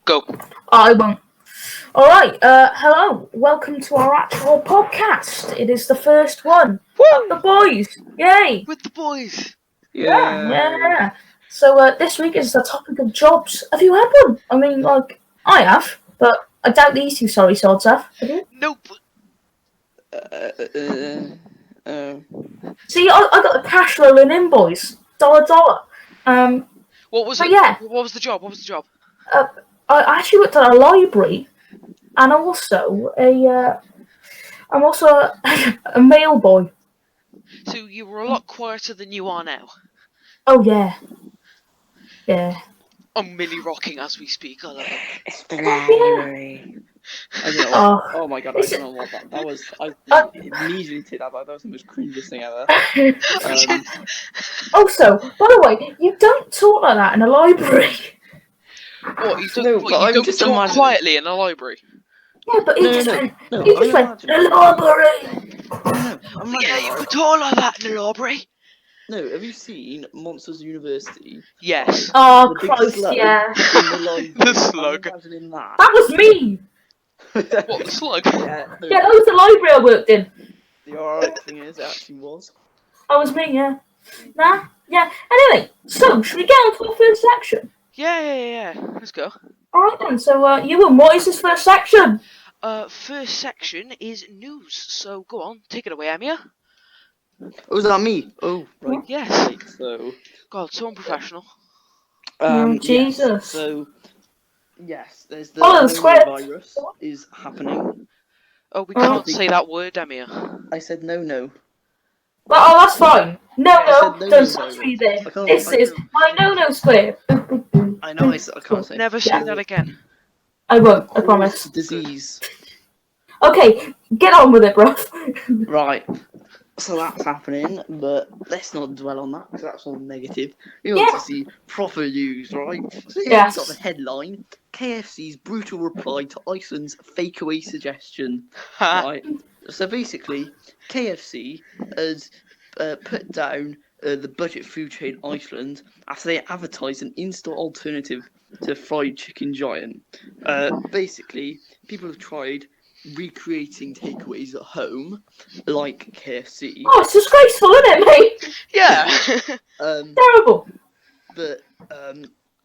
Go. I won't. All right. Hello. Welcome to our actual podcast. It is the first one. Woo! The boys. Yay. With the boys. Yeah. So this week is the topic of jobs. Have you had one? I mean, I have, but I doubt these two sorry sods have. Have you? Nope. See, I got the cash rolling in, boys. $1. What was But it? yeah. What was the job? I actually worked at a library, and also I'm also a mail boy. So you were a lot quieter than you are now. Oh yeah. Yeah. I'm mini rocking as we speak. I love it. It's the library. I don't know. Oh my god, I Is don't it- know what that was. I immediately took that back. That was the most cringiest thing ever. Also, by the way, you don't talk like that in a library. What you don't? No, what, but you I'm don't just talk imagining. quietly in a library. Yeah, but he No, just no, went. no, He just I'm went. imagining. The library. No, I'm Yeah, imagining, you right? could talk like that in a library. No, have you seen Monsters University? Yes. Oh The big Christ, slug yeah. in the library. The slug. I'm imagining that. That was me. What, the slug? Yeah, no, Yeah, that was the library I worked in. the alright thing is, it actually was. That was me. Yeah. Nah. Yeah. Anyway, so should we get on to the first section? Yeah. Let's go. All right then. So, Ewan, what is this first section? First section is news. So go on, take it away, Amir. Oh, is that me? Oh, right. Yes. Right, so. God, so unprofessional. Jesus. Yes, so, yes, there's the Follow the script. coronavirus is happening. Oh, we Oh. can't say that word, Amir. I said no. Well, that's fine. I No, said no, don't no. touch me there. I can't- This I is know. my no square. I know I can't say. Never say that again. I won't. I promise. Disease. Okay, get on with it, bro. Right. So that's happening, but let's not dwell on that because that's all negative. We want Yeah. to see proper news, right? So here Yes. we've got the headline: KFC's brutal reply to Iceland's fakeaway suggestion. Right. So basically, KFC has put down the budget food chain Iceland after they advertised an in-store alternative to fried chicken giant. Basically, people have tried recreating takeaways at home, like KFC. Oh, it's disgraceful, isn't it, mate? Yeah. Terrible. But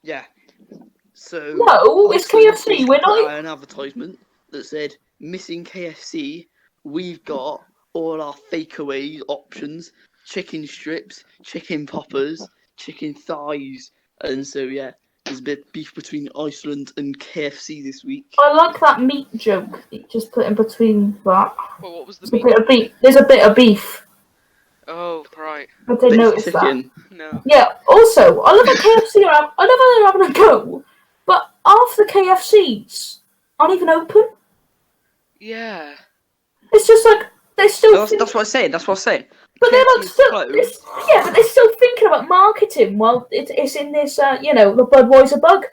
yeah. So No, it's Iceland KFC. basically We're put not. out an advertisement that said, "Missing KFC. We've got all our fakeaway options: chicken strips, chicken poppers, chicken thighs." And so yeah, there's a bit of beef between Iceland and KFC this week. I like that meat joke that you just put in between that. Well, what was the There's a bit of beef. There's a bit of beef. Oh, right. I did Bit of notice that. chicken. No. Yeah. Also, I love that KFC. I know they're having a go, but half the KFCs aren't even open. Yeah. It's just like they're still. That's what I said. That's what I said. But they're KFC like is still. closed. Yeah, but they're still thinking about marketing while it's in this. The Budweiser bug.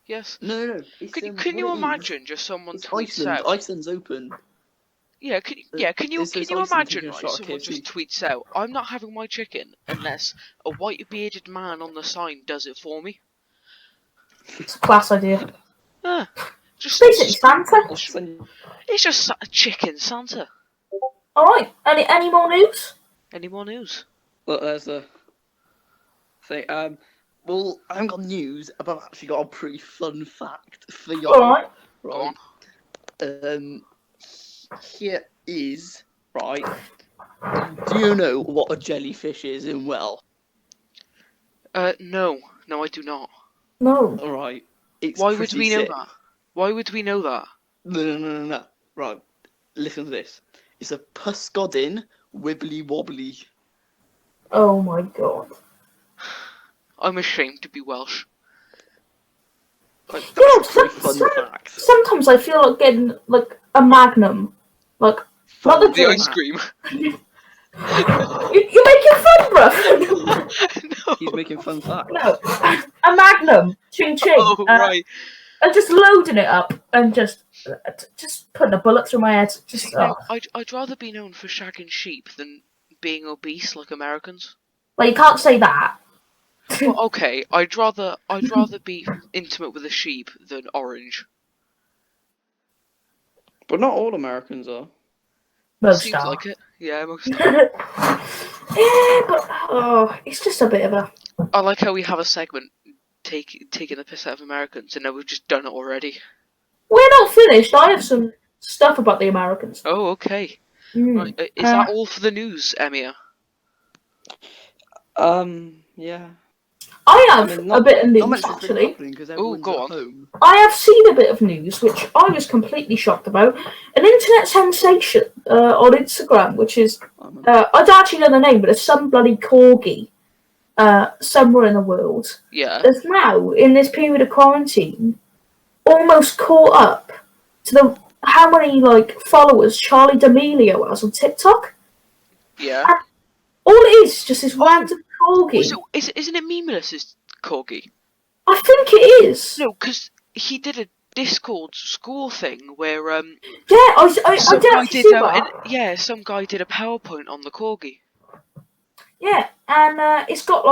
Yes. No. It's, Can you what it is, imagine just someone It's tweets Iceland. out? Iceland's open. Yeah. Can you It's can you Iceland imagine taking a right? shot at Someone KFC. just tweets out, "I'm not having my chicken unless a white bearded man on the sign does it for me." It's a class idea. Just Basically, Santa. It's just chicken Santa. All right. Any more news? Any more news? Look, there's a thing. Well, I haven't got news, but I've actually got a pretty fun fact for you. All right. Go on. Here is right. Do you know what a jellyfish is in well? No, I do not. No. All right. It's Why would pretty we know sick. that? Why would we know that? No. Right. Listen to this. It's a Pusgodin wibbly wobbly. Oh my god. I'm ashamed to be Welsh. Like, You know, that's a pretty fun fact. sometimes I feel like getting like a Magnum, like not the The drink. ice cream. You're making fun, bro. No. He's making fun facts. No, a Magnum, ching ching. Oh, right. And just loading it up and just putting a bullet through my head. Just No, I'd rather be known for shagging sheep than being obese like Americans. well, you can't say that. Well, okay, I'd rather be intimate with a sheep than orange. But not all Americans are. Most Seems are. like it. Yeah, most. Yeah, but it's just a bit of a. I like how we have a segment taking the piss out of Americans, and now we've just done it already. We're not finished. I have some stuff about the Americans. Oh, okay. Mm. Right, is that all for the news, Emir? Yeah. I have I mean, a bit of Not news much has been actually. happening because everyone's go at on. home. I have seen a bit of news which I was completely shocked about. An internet sensation on Instagram, which is I don't actually know the name, but it's some bloody corgi somewhere in the world. Yeah. That's now in this period of quarantine almost caught up to the how many followers Charlie D'Amelio has on TikTok. Yeah. And all it is just this random corgi. So, isn't it Memelus's corgi? I think it is. No, because he did a Discord school thing where Yeah, I some did guy actually did see that. some guy did a PowerPoint on the corgi. Yeah, and it's got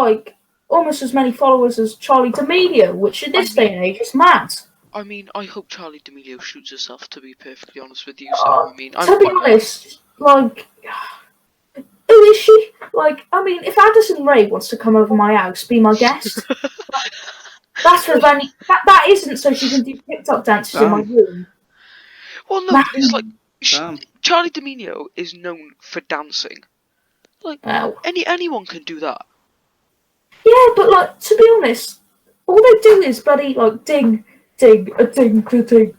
almost as many followers as Charlie D'Amelio, which in this day and age is mad. I mean, I hope Charlie D'Amelio shoots herself. To be perfectly honest with you, so I mean, To be honest, who is she? I mean, if Addison Rae wants to come over my house, be my guest. That's for Vanny. That isn't so she can do TikTok dances in my room. Well, no, it's like Damn. Charlie D'Amelio is known for dancing. Oh. Anyone can do that. Yeah, but to be honest, all they do is bloody ding, ding, a ding, ding,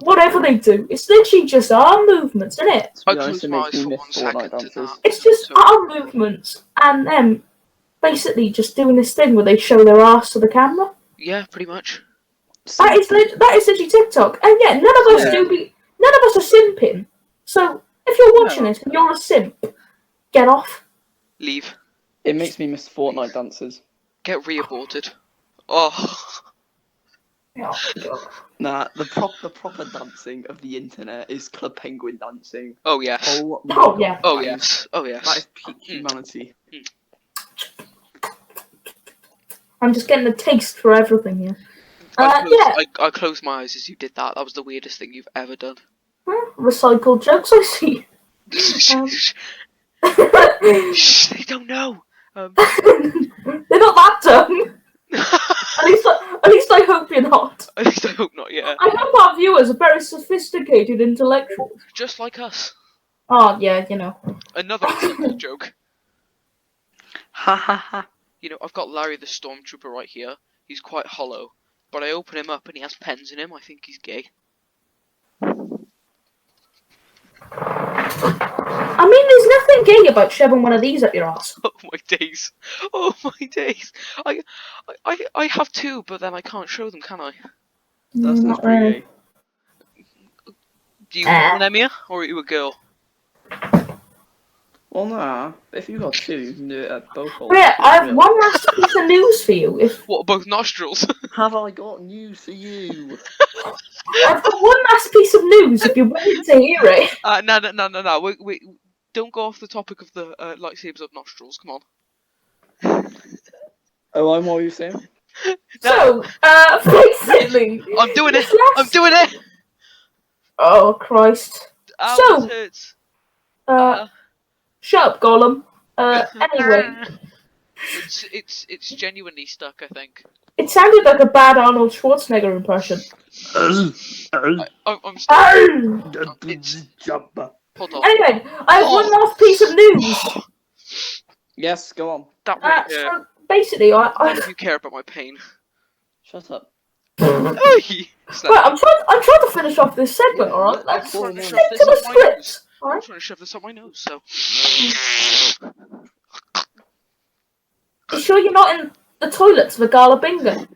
whatever they do. It's literally just arm movements, isn't it? I closed my eyes for 1 second to that. It's just arm movements and them basically just doing this thing where they show their ass to the camera. Yeah, pretty much. That is literally TikTok, and yeah, none of us are simping. So if you're watching this and you're a simp, get off. Leave. It makes me miss Fortnite dances. Get re-aborted. Oh. Nah, the proper dancing of the internet is Club Penguin dancing. Oh yes. Oh, Oh yeah. Oh yes. Oh yes. That is peak humanity. I'm just getting a taste for everything here. Yeah. I closed my eyes as you did that. That was the weirdest thing you've ever done. Recycled jokes, I see. Shh, they don't know. They're not that dumb. At least I hope you're not. At least I hope not. Yeah. I hope our viewers are very sophisticated intellectuals. Just like us. Oh yeah, you know. Another simple joke. Ha ha ha. You know, I've got Larry the Stormtrooper right here. He's quite hollow, but I open him up and he has pens in him. I think he's gay. I mean, there's nothing gay about shoving one of these up your ass. Oh my days! Oh my days! I have two, but then I can't show them, can I? That's Not not pretty gay. Do you want one, Emir, or are you a girl? Well, nah. If you got two, you can do it at both holes. Yeah, I have one last piece of news for you. What, both nostrils? Have I got news for you? I've got one last piece of news if you're willing to hear it. No. We don't go off the topic of the lightsabers of nostrils. Come on. Oh, what were you saying? So, basically... I'm doing it! I'm doing it! Oh, Christ. Ow, So, this hurts. Shut up, Gollum. Anyway. It's genuinely stuck, I think. It sounded like a bad Arnold Schwarzenegger impression. I'm stuck. Hold on. Anyway, I have one last piece of news. Yes, go on. That really So, basically, Why do you care about my pain? Shut up. Oi! Right, I'm trying to finish off this segment, alright? Let's stick I'm to trying to shove this the up my nose. script. I'm Alright? trying to shove this up my nose, so... You sure you're not in the toilets of a gala bingo?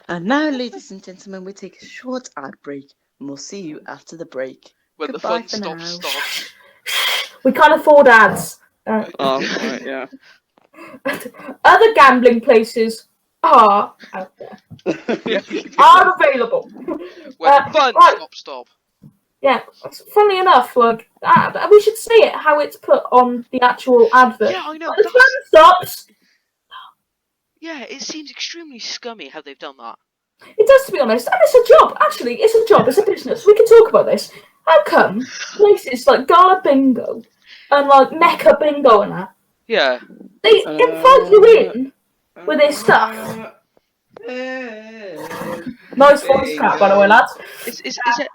And now, ladies and gentlemen, we take a short ad break, and we'll see you after the break. When Goodbye the fun for stops. We can't afford ads. Oh, right, yeah. Other gambling places are out there. Are available. When the fun right. stop. Yeah, funnily enough, we should see it how it's put on the actual advert. Yeah, I know. When the fun stops, Yeah, it seems extremely scummy how they've done that. It does, to be honest, and it's a job. Actually, it's a job. It's a business. We can talk about this. How come places like Gala Bingo and like Mecca Bingo and that Yeah. they invite you in with their stuff? Nice voice crack, by the way, lads.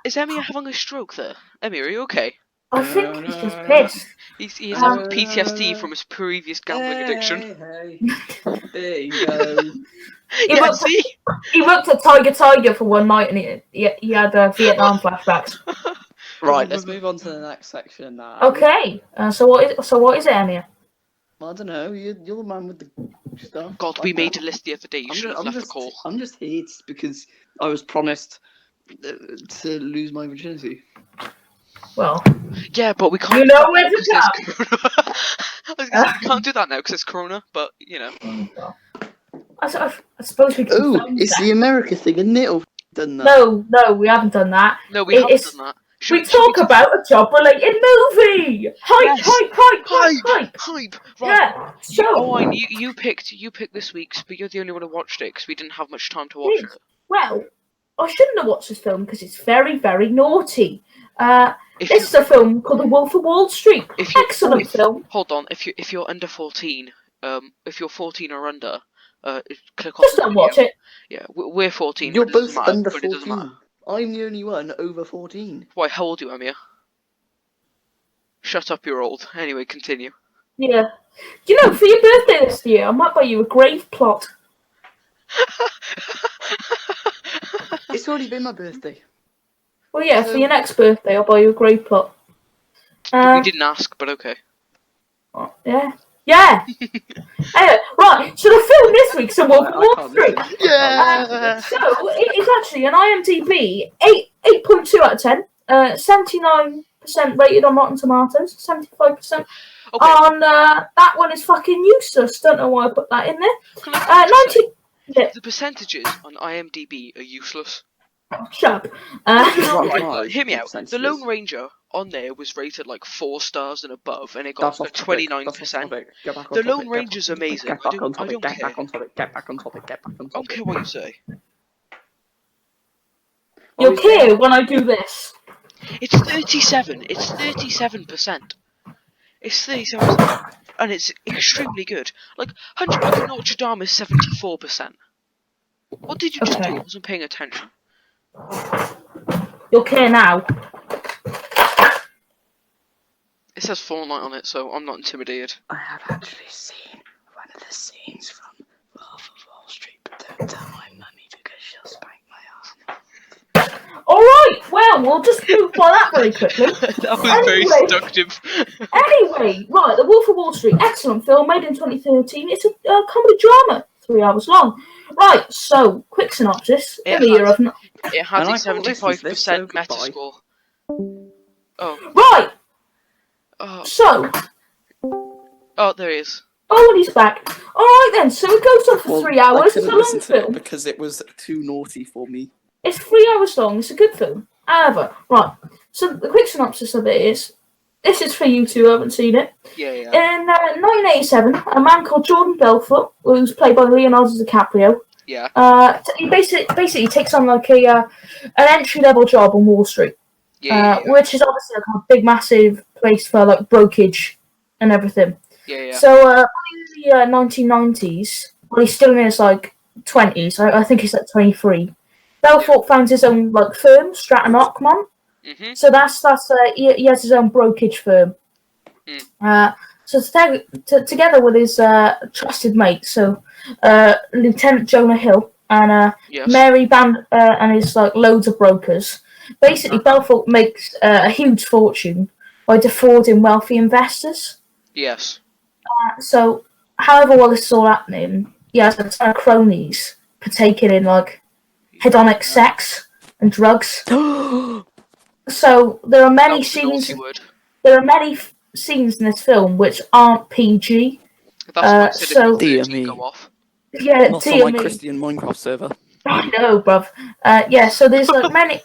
Is Emmy having a stroke there? Emmy, are you okay? I think he's just pissed. He's having PTSD from his previous gambling addiction. There you go. Yeah, see? He worked at Tiger for one night, and he had Vietnam flashbacks. Right, let's move on to the next section now. Okay, so what is it, Emmy? I don't know. You're the man with the stuff. God, we made a list the other day. You should have left the call. I'm just here because I was promised to lose my virginity. Well, yeah, but we can't. You know where to go. I was gonna say, we can't do that now because it's Corona. But you know. I suppose we can. Oh, it's the America thing, isn't it? Or done that? No, we haven't done that. No, we haven't done that. We talk about a job-related movie. Hype. Right. Yeah. So. Owen, you picked this week's, but you're the only one who watched it because we didn't have much time to watch it. Well, I shouldn't have watched this film because it's very, very naughty. This is a film called The Wolf of Wall Street. Excellent film. Hold on, if you're under 14, if you're 14 or under, click off. Just don't watch it. Yeah, we're 14. You're both under but it doesn't 14. matter. I'm the only one over 14. Why? How old are you, Amir? Shut up, you're old. Anyway, continue. Yeah. You know, for your birthday this year, I might buy you a grave plot. It's already been my birthday. Well, yeah, for your next birthday, I'll buy you a grave plot. We didn't ask, but okay. Yeah. Yeah! Anyway, right, so the film this week's The Wolf of Wall Street. Yeah! So, it is actually an IMDb 8.2 out of 10, 79% rated on Rotten Tomatoes, 75%. Okay. That one is fucking useless. Don't know why I put that in there. 90... The percentages on IMDb are useless. Shut up. Right, hear me out. The Lone Ranger on there was rated like 4 stars and above, and it got 29%. The Lone Ranger's amazing. I don't care. Get back on topic. I don't care what you say. You'll care when I do this. It's 37. It's 37%. It's 37%. And it's extremely good. Like, Hunchback of Notre Dame is 74%. What did you just do? I wasn't paying attention. You'll care now. It says Fortnite on it, so I'm not intimidated. I have actually seen one of the scenes from Wolf of Wall Street, but don't tell my mummy because she'll spank my ass. Alright, well, we'll just move by that very quickly. That was very seductive. Anyway, right, The Wolf of Wall Street, excellent film, made in 2013. It's a comedy drama, 3 hours long. Right, so, quick synopsis. It has a 75% Metascore. Oh. Right! Oh. So. Oh, there he is. Oh, and he's back. Alright then, so it goes on for 3 hours. It's a long film. Because it was too naughty for me. It's 3 hours long, it's a good film. However, right, so the quick synopsis of it is, this is for you two who haven't seen it. Yeah. In 1987, a man called Jordan Belfort, who's played by Leonardo DiCaprio, he basically takes on like an entry-level job on Wall Street, which is obviously like a big, massive place for like brokerage and everything. Yeah. So in the 1990s, well, he's still in his like 20s. I think he's like 23. Belfort founds his own like firm, Stratton Ockman. Mm-hmm. So that's he has his own brokerage firm. So together with his trusted mate, so Lieutenant Jonah Hill and Mary Band and his like loads of brokers. Basically, Belfort makes a huge fortune by defrauding wealthy investors. Yes. So, however, while this is all happening, he has a ton of cronies partaking in like hedonic sex and drugs. So there are many scenes. There are many scenes in this film which aren't PG. That's so dear me. Yeah, not on my Christian Minecraft server. I know, bruv. So there's like many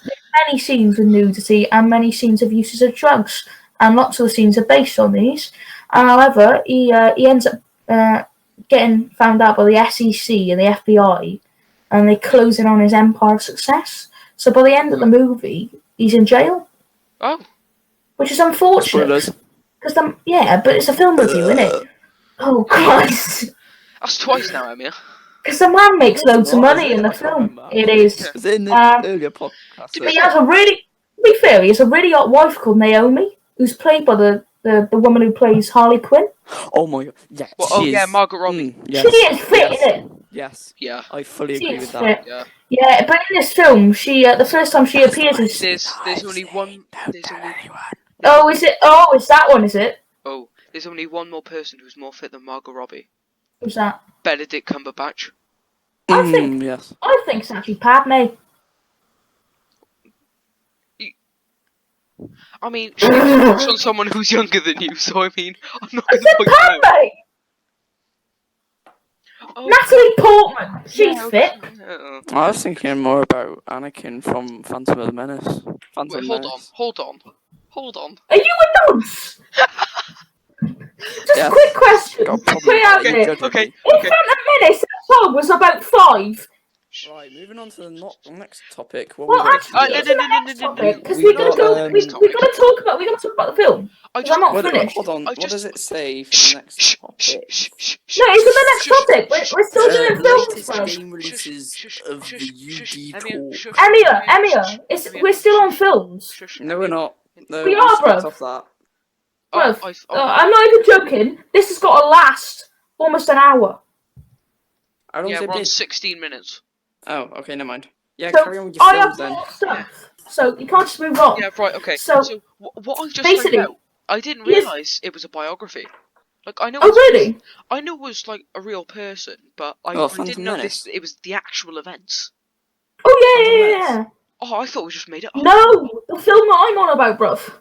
scenes with nudity and many scenes of uses of drugs, and lots of the scenes are based on these. However, he ends up getting found out by the SEC and the FBI, and they closing on his empire success. So by the end of the movie, he's in jail, Oh, which is unfortunate. Spoilers. Because but it's a film review, isn't it? Oh Christ! that's twice now, Emir. Because the man makes No, loads it's of not, money is in it? the I can't film. remember. It is. Yeah. Was it in the earlier podcast? But he has a really, to be fair, he has a really hot wife called Naomi, who's played by the woman who plays Harley Quinn. Oh my god. Yeah. Well, she oh yeah, is- Margot Robbie. yes, She is fit, yes, isn't it? Yes. Yeah. I fully She agree is with that. fit. Yeah. Yeah, but in this film, she the first time she appears is. There's only one. There's only. Oh, is it? Oh, it's that one, is it? Oh, there's only one more person who's more fit than Margot Robbie. Who's that? Benedict Cumberbatch. I think- Yes. I think it's actually Padme. I mean, she's on someone who's younger than you, so I mean, I'm not I gonna said point that out. Padme! Oh, Natalie Portman! She's yeah, fit. okay. I was thinking more about Anakin from Phantom of the Menace. Phantom Wait, hold on, Menace. hold on. Are you a dunce? Just Yeah. a quick question. Got a Put problem it out with there. judging Okay, me. In okay. Phantom Menace, that song was about 5. Right, moving on to the next topic. What Well, we got actually, here? it's in the next topic because We we're gonna got, go. um, We're gonna talk about. We're gonna talk about the film. I Because I'm not What- finished. Hold on. I What just- does it say for the next topic? No, it's in the next topic. We're still doing films, Latest bro. game releases of the UD Talk. Emia, we're still on films. No, we're not. No, We we are, skipped bruv. off that. Bruv, I'm not even joking. This has got to last almost an hour. How long Yeah, has it we're on been? 16 minutes. Oh, okay, never mind. Yeah, So carry on with your I films have then. more stuff. So you can't just move on. Yeah, right, okay. So, So, what I've just basically- found out, I didn't Yes. realise it was a biography. Like, I know Oh really? I know it was, like, a real person, but I Phantom didn't know Menace. it was the actual events. Oh yeah, yeah, Phantom yeah. Oh, I thought it was just made up. No, the film that I'm on about, bruv.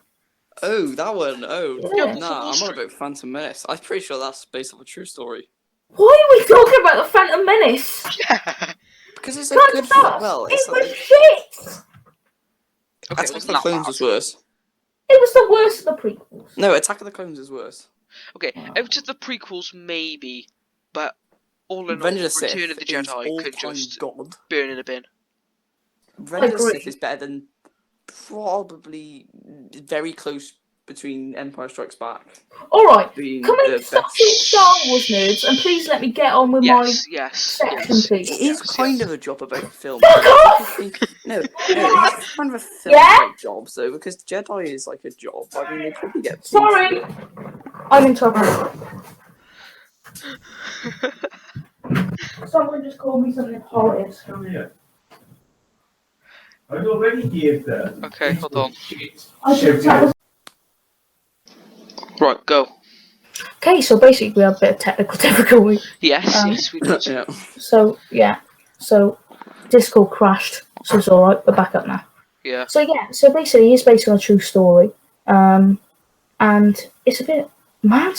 Oh, that one. Oh, Yeah. nah, I'm on about Phantom Menace. I'm pretty sure that's based on a true story. Why are we talking about the Phantom Menace? Yeah. Because it's a God, good stop. well, It it's was like shit. Okay, Attack it of wasn't the that Clones bad. was worse. It was the worst of the prequels. No, Attack of the Clones is worse. Okay, out of the prequels, maybe, but all in all, Revenge of the Sith Return of the is Jedi could all-time just god. burn in a bin. Revenge of the agree. Sith is better than probably very close between Empire Strikes Back Alright, being can we the stop best. being Star Wars nerds and please let me get on with Yes, section, yes. please? It is Yes, kind yes. of a job about film. Fuck off! No, it's kind of a film Yeah? about jobs though, because Jedi is like a job. I mean, they probably get paid Sorry. for it. I'm in trouble. Someone just called me something horrid. Come here. I already gave that. Okay, hold on. I should tell. Right, go. Okay, so basically we have a bit of technical difficulty. Yes, yes, we did. Yeah. So yeah, so Discord crashed, so it's alright. We're back up now. Yeah. So yeah, so basically it's based on a true story, and it's a bit mad.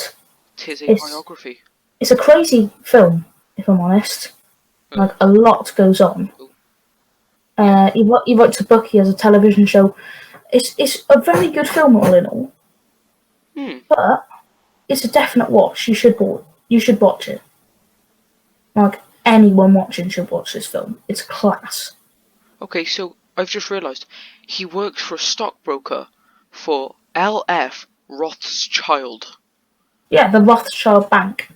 Tis a It's- biography. It's a crazy film, if I'm honest. Like a lot goes on. He writes a book. He has a television show. It's a very good film all in all, Hmm. but it's a definite watch. You should watch it. Like anyone watching should watch this film. It's class. Okay, so I've just realised he works for a stockbroker for L.F. Rothschild. Yeah, the Rothschild Bank.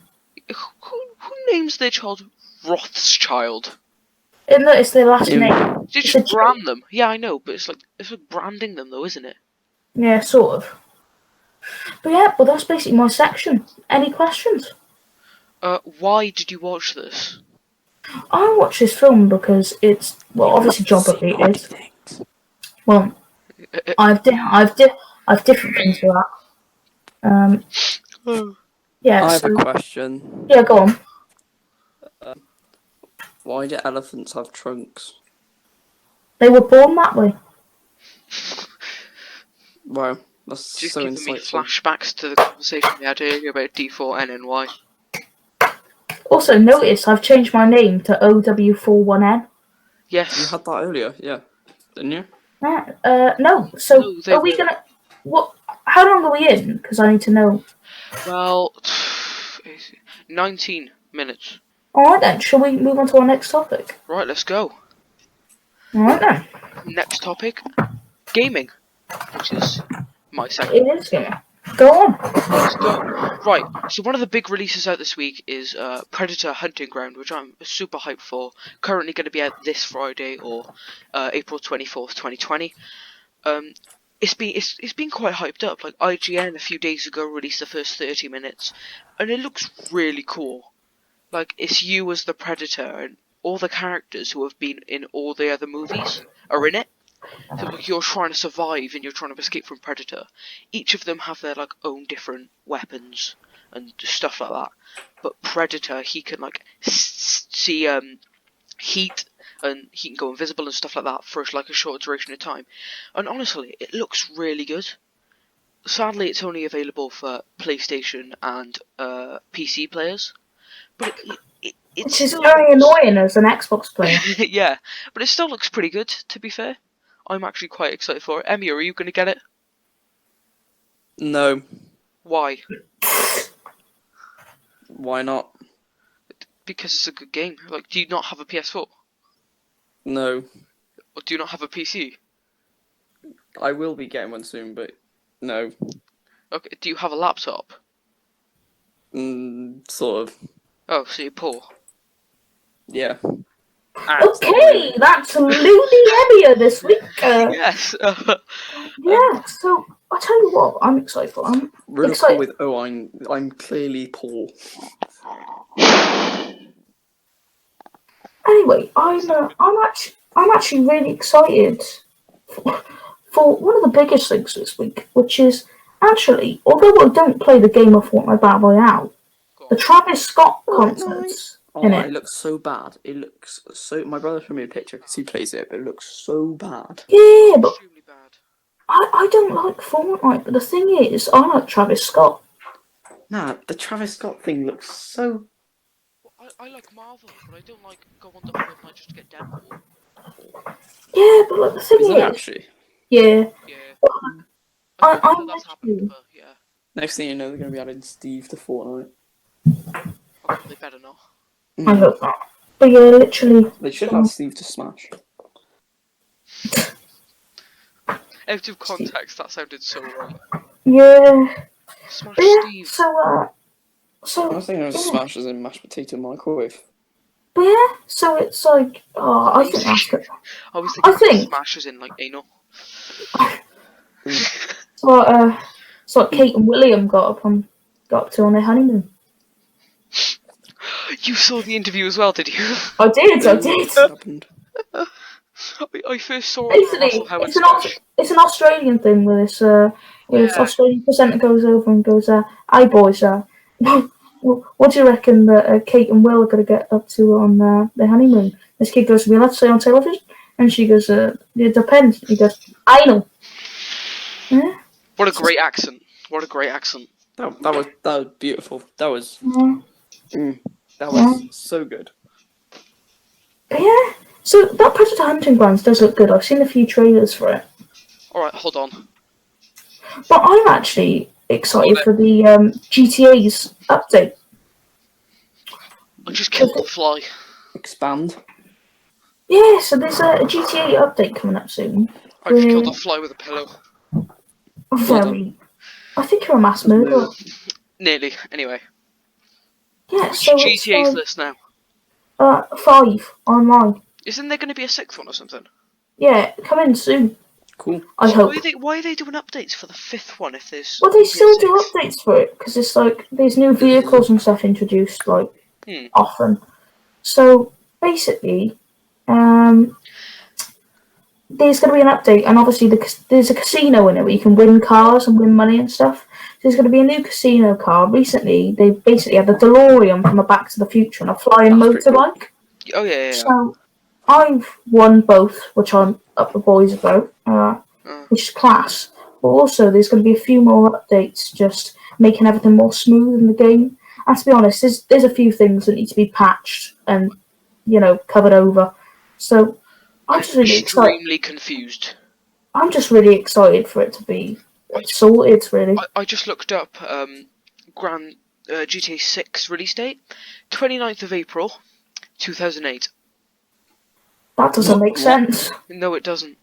Who names their child Rothschild? It's their last name. You It's just a joke. brand them. Yeah, I know, but it's like branding them though, isn't it? Yeah, sort of. But yeah, well that's basically my section. Any questions? Why did you watch this? I watched this film because it's obviously job related. Well, I've different things for that. Yeah. I have So, a question. yeah, go on. Why do elephants have trunks? They were born that way. Wow, that's Just so giving me insightful. flashbacks to the conversation we had earlier about D4NNY. Also, notice I've changed my name to OW41N. You Yes. had that earlier, yeah, didn't you? No. So No, they are we were- gonna? What? How long are we in? Because I need to know. Well, 19. minutes. Alright then, shall we move on to our next topic? Right, let's go. Alright then. Next topic, gaming, which is my segment. It is going. Go on. Let's go. Right, so one of the big releases out this week is Predator Hunting Ground, which I'm super hyped for. Currently going to be out this Friday, or April 24th, 2020. It's been quite hyped up. Like IGN a few days ago released the first 30 minutes, and it looks really cool. Like it's you as the Predator, and all the characters who have been in all the other movies are in it. So like, you're trying to survive and you're trying to escape from Predator. Each of them have their like own different weapons and stuff like that. But Predator, he can like see heat, and he can go invisible and stuff like that for like a short duration of time. And honestly, it looks really good. Sadly, it's only available for PlayStation and PC players. But it Which is still very looks... annoying as an Xbox player. Yeah, but it still looks pretty good, to be fair. I'm actually quite excited for it. Emmy, are you going to get it? No. Why? Why not? Because it's a good game. Like, do you not have a PS4? No. Or do you not have a PC? I will be getting one soon, but no. Okay, do you have a laptop? Sort of. Oh, so you're poor. Yeah. Okay, that's Looney Emia this week. Yes. Yeah, so I'll tell you what, I'm excited for. I'm Riddle excited. with I'm clearly poor. Anyway, I'm actually really excited for one of the biggest things this week, which is actually, although I don't play the game of Fortnite Battle Royale, the Travis Scott concerts Oh, in it it. looks so bad. It looks so. My brother showed me a picture because he plays it, but it looks so bad. Yeah, but Extremely bad. I don't like Fortnite. But the thing is, I like Travis Scott. Nah, the Travis Scott thing looks so. I like Marvel, but I don't like go on the Fortnite just to get Deadpool. Yeah, but like, the thing Is it is, actually? yeah, Yeah. I know that's happened, but yeah. Next thing you know, they're going to be adding Steve to Fortnite. Oh, they better not. I hope not. But yeah, literally. They should have Steve to Smash. Out of context, that sounded so right. Yeah. Smash But yeah, Steve. I so was thinking of yeah. Smash as in mashed potato microwave. But yeah, so it's like, oh, I think that's good. I was I thinking think- Smash as in like anal. So Kate and William got up to on their honeymoon. You saw the interview as well, did you? I did. What happened? I first saw it on Basically, Russell Howard it's an Smash. it's an Australian thing where this Yeah. Australian presenter goes over and goes, "Hi boys, what do you reckon that Kate and Will are going to get up to on their honeymoon?" This kid goes, "We allowed to say on television?" And she goes, "It depends." He goes, "I know." Yeah. What a great accent. What a great accent. That was beautiful. That was Yeah. that was so good. But yeah. So that Predator Hunting Grounds does look good. I've seen a few trailers for it. Alright, hold on. But I'm actually excited for the GTA's update. I just killed the fly. Expand. Yeah, so there's a GTA update coming up soon. I just killed a fly with a pillow. Very. I think you're a mass murderer. Nearly. Anyway. Yeah, Which so GTA's it's list now? 5 online. Isn't there going to be a sixth one or something? Yeah, coming soon. Cool. I So hope. why are they doing updates for the fifth one if there's... Well, they still do six? updates for it because it's like there's new vehicles and stuff introduced like often. So basically, there's going to be an update, and obviously there's a casino in it where you can win cars and win money and stuff. There's going to be a new casino car. Recently, they basically had the DeLorean from the Back to the Future and a flying That's pretty motorbike. Oh, yeah. So I've won both, which I'm up the boys about, which is class. But also, there's going to be a few more updates, just making everything more smooth in the game. And to be honest, there's a few things that need to be patched and covered over. So I'm just really excited. Extremely confused. I'm just really excited for it to be sorted. Really, I just looked up GTA 6 release date, 29th of April, 2008. That doesn't make What? sense. No, it doesn't.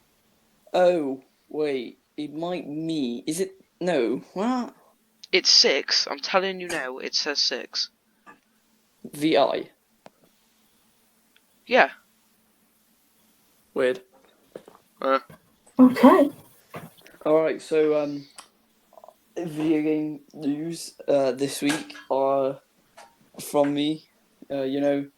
Oh, wait. It might me. Is it? No. What? It's 6. I'm telling you now, it says 6. VI. Yeah. Weird. Okay. Alright, so, video game news this week are from me. Right,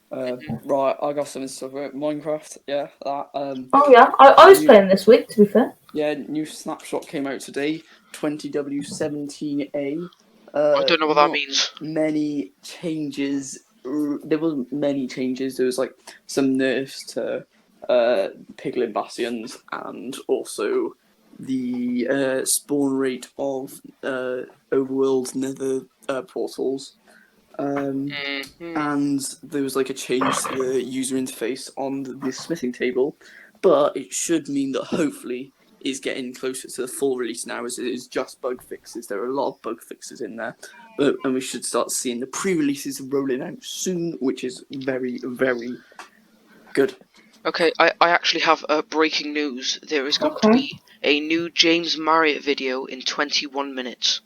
I got something to talk about. Minecraft, yeah, that. Oh yeah, I was playing this week, to be fair. Yeah, new snapshot came out today, 20W17A. I don't know what that Not means. many changes. There wasn't many changes. There was like some nerfs to Piglin Bastions and also the spawn rate of overworld nether portals. And there was like a change to the user interface on the smithing table, but it should mean that hopefully it's getting closer to the full release now, as it is just bug fixes. There are a lot of bug fixes in there, and we should start seeing the pre-releases rolling out soon, which is very, very good. Okay, I actually have breaking news. There is going to Okay. be a new James Marriott video in 21 minutes.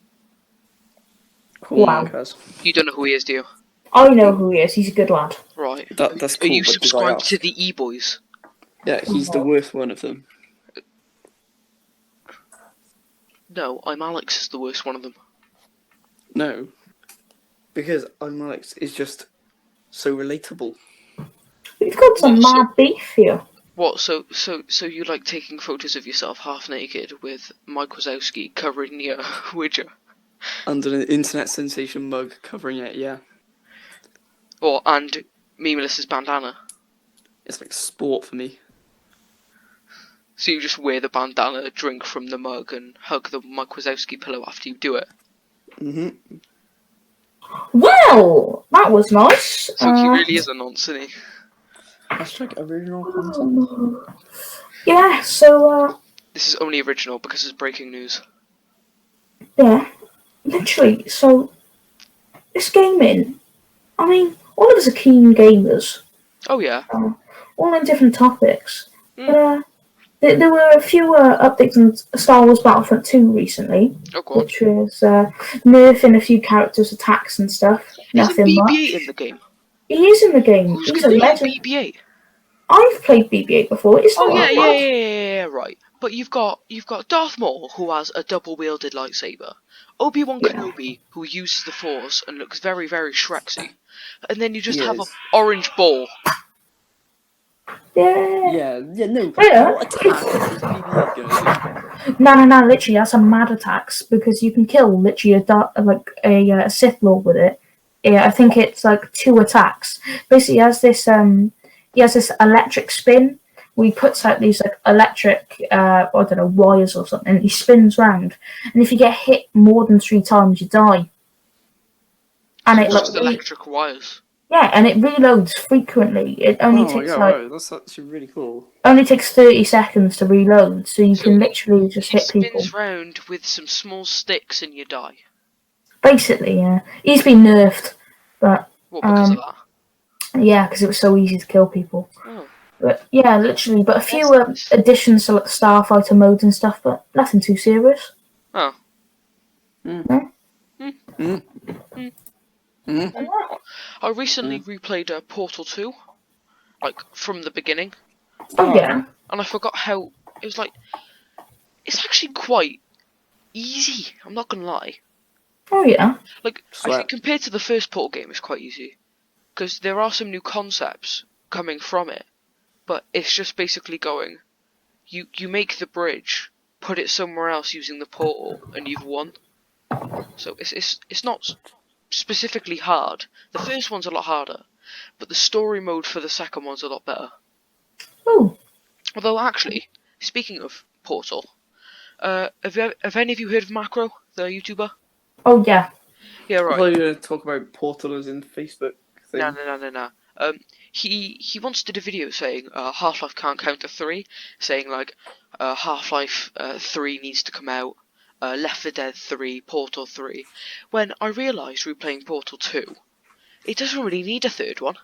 Cool, Wow. Kaz. You don't know who he is, do you? I know who he is. He's a good lad. Right. That's Are cool. you but did I subscribed ask? to the E-Boys? Yeah, he's the worst one of them. No, I'm Alex is the worst one of them. No, because I'm Alex is just so relatable. We've got some Well, so- mad beef here. What, so you like taking photos of yourself half naked with Mike Wazowski covering your widget? Under an internet sensation mug covering it, yeah. Or, and me, Melissa's bandana. It's like sport for me. So you just wear the bandana, drink from the mug, and hug the Mike Wazowski pillow after you do it. Mm-hmm. Well, that was nice. So he really is a nonce, isn't he? Hashtag original content. Yeah, so, This is only original because it's breaking news. yeah. Literally, so, this gaming, I mean, all of us are keen gamers, Oh yeah. all on different topics. But, there were a few updates on Star Wars Battlefront 2 recently, Oh god. which was nerfing a few characters' attacks and stuff. Isn't Nothing BB-8 much. in the game? He is in the game. Who's He's a good at legend. BB-8? I've played BB-8 before. It's Oh not yeah, that yeah, bad. yeah, yeah, yeah, right. But you've got Darth Maul, who has a double-wielded lightsaber. Obi-Wan Yeah. Kenobi, who uses the Force and looks very, very Shreksy. And then you just He have an is. orange ball. Yeah. Yeah, no. Yeah. What attack is BB-8 gonna No, literally, that's some mad attacks because you can kill literally a Sith Lord with it. Yeah, I think it's like 2 attacks. Basically, he has this electric spin where he puts out these like electric, I don't know, wires or something. And he spins round, and if you get hit more than 3 times, you die. And So it it's like just electric wires. yeah, and it reloads frequently. It only Oh, takes yeah, like right. That's actually really cool. only takes 30 seconds to reload, so you So can literally just He hit people. spins round with some small sticks and you die. Basically, yeah. He's been nerfed, but What, because of that? yeah, because it was so easy to kill people. Oh. But yeah, literally, but a few That's nice. additions to like the Starfighter modes and stuff, but nothing too serious. Oh. I recently replayed Portal 2, like, from the beginning. Oh yeah. And I forgot how, it was like, it's actually quite easy, I'm not gonna lie. Oh yeah. Like, I Slap. think compared to the first Portal game, it's quite easy. Because there are some new concepts coming from it, but it's just basically going, you make the bridge, put it somewhere else using the portal, and you've won. So it's not specifically hard. The first one's a lot harder, but the story mode for the second one's a lot better. Oh. Although actually, speaking of Portal, have any of you heard of Macro, the YouTuber? Oh yeah. Yeah, I right. thought you were going to talk about Portal as in Facebook thing. No. He once did a video saying Half-Life can't count to 3, saying like Half-Life 3 needs to come out, Left 4 Dead 3, Portal 3, when I realised we were playing Portal 2, it doesn't really need a third one,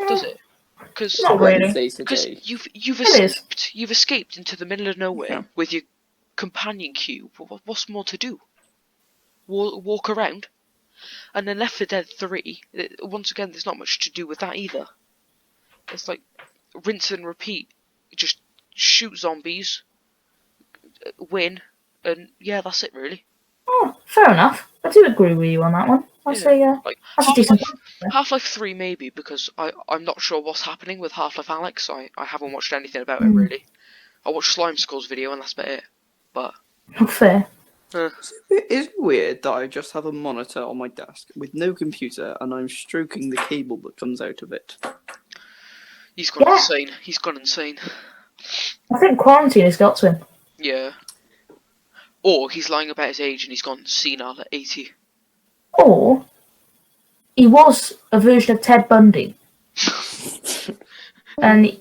does it? Because Not really. Wednesday today. you've escaped into the middle of nowhere Yeah. with your companion cube. What's more to do? Walk around, and then Left 4 Dead 3. Once again, there's not much to do with that either. It's like rinse and repeat. Just shoot zombies, win, and yeah, that's it really. Oh, fair enough. I do agree with you on that one. I'd Yeah. say Like that's a decent. Half-Life 3 maybe, because I'm not sure what's happening with Half-Life Alex. I haven't watched anything about it Mm. really. I watched Slime Skull's video and that's about it. But Fair. Is it weird that I just have a monitor on my desk with no computer and I'm stroking the cable that comes out of it? he's gone Yeah. insane. He's gone insane. I think quarantine has got to him. Yeah. Or he's lying about his age and he's gone senile at 80. Or he was a version of Ted Bundy. And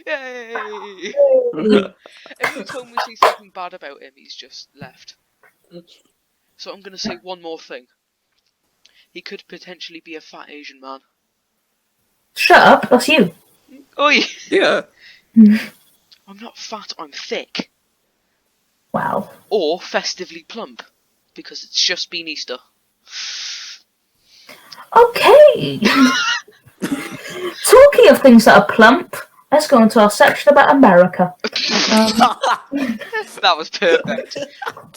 Yay! Every time we say something bad about him, he's just left. So I'm gonna say one more thing. He could potentially be a fat Asian man. shut up, that's you. Oi! Yeah. I'm not fat, I'm thick. Wow. Or festively plump. Because it's just been Easter. Okay. Talking of things that are plump, let's go into our section about America. That was perfect.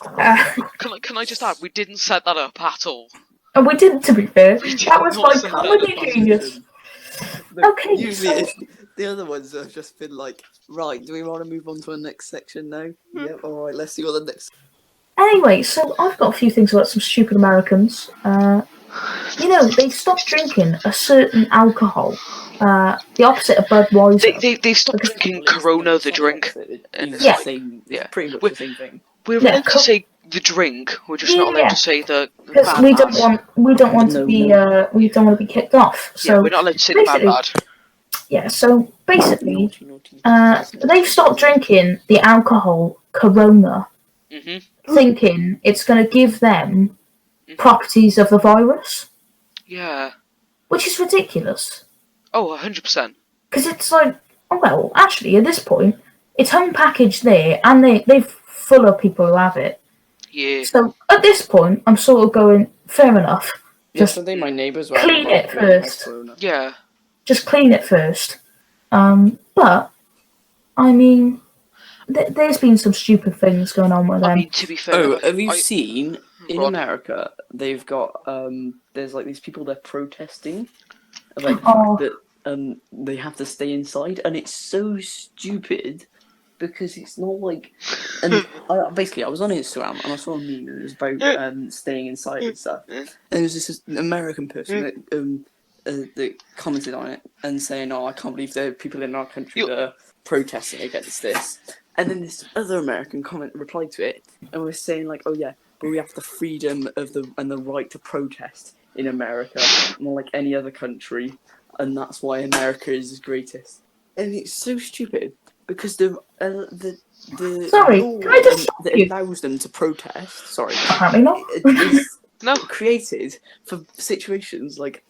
Uh, Can I just add, we didn't set that up at all. and we didn't, to be fair. We did That was not my set that comedy up. genius. No, Okay, Usually, so- the other ones have just been like, right, do we want to move on to the next section now? Yep, alright, let's see what the next. Anyway, so I've got a few things about some stupid Americans. You know, they stopped drinking a certain alcohol. The opposite of Budweiser. They stopped drinking Corona, the drink. It's Yeah. the same, Yeah. pretty much We- the same thing. We're Yeah, allowed to say the drink, we're just not allowed Yeah. to say the Because bad we don't bad. want to No, be no. we don't want to be kicked off. Yeah, So we're not allowed to say the bad basically- bad. yeah, so basically, Naughty. they've stopped drinking the alcohol Corona, hmm thinking it's going to give them properties of the virus, Yeah. which is ridiculous. Oh, 100%. Because it's like, oh, well, actually, at this point, it's home packaged there, and they're full of people who have it. Yeah. So at this point, I'm sort of going, fair enough. Just Yesterday, my neighbours were clean it first. Yeah. Just clean it first. But I mean, there's been some stupid things going on with I them. mean, to be fair, Oh, have you I- seen in Go on. America? They've got there's like these people they're protesting about the Oh. fact that they have to stay inside, and it's so stupid because it's not like. And basically, I was on Instagram and I saw a meme and it was about staying inside and stuff. And there was this American person that commented on it and saying, "Oh, I can't believe there are people in our country You- that are protesting against this." And then this other American comment replied to it and was saying like, "Oh yeah, but we have the freedom of the right to protest in America, more like any other country, and that's why America is the greatest." And it's so stupid because the Sorry, law can I just stop that you? allows them to protest. Sorry. Apparently not. Is No. created for situations like